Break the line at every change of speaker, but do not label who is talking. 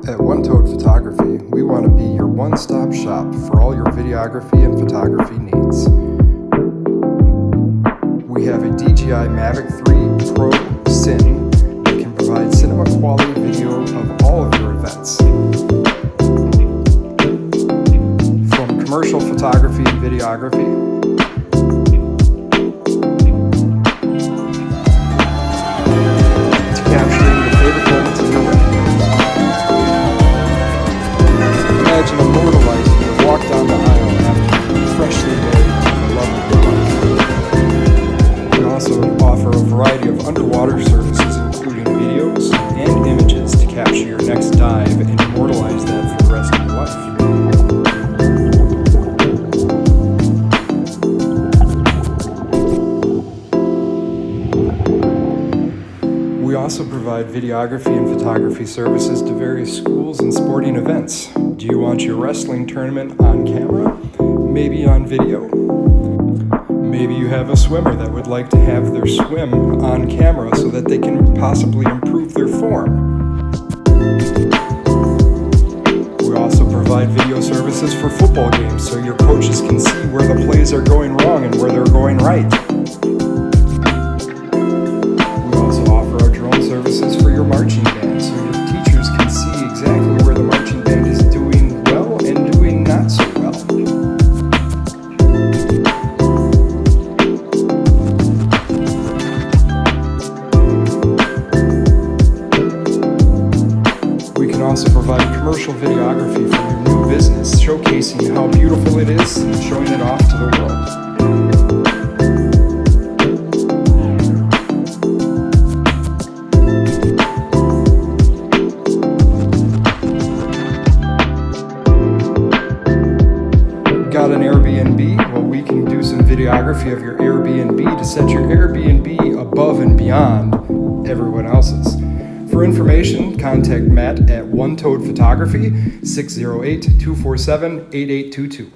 At One Toad Photography, we want to be your one-stop shop for all your videography and photography needs. We have a DJI Mavic 3 Pro Cine that can provide cinema quality video of all of your events. From commercial photography and videography, imagine immortalizing your walk down the aisle after being freshly married to the love of your life. We also offer a variety of underwater services, including videos and images to capture your next dive and immortalize that for the rest of your life. We also provide videography and photography services to various schools and sporting events. Do you want your wrestling tournament on camera? Maybe on video? Maybe you have a swimmer that would like to have their swim on camera so that they can possibly improve their form. We also provide video services for football games so your coaches can see where the plays are going wrong and where they're going right. Services for your marching band so your teachers can see exactly where the marching band is doing well and doing not so well. We can also provide commercial videography for your new business, showcasing how beautiful it is and showing it off to the world. Got an Airbnb? Well, we can do some videography of your Airbnb to set your Airbnb above and beyond everyone else's. For information, contact Matt at One Toad Photography, 608-247-8822.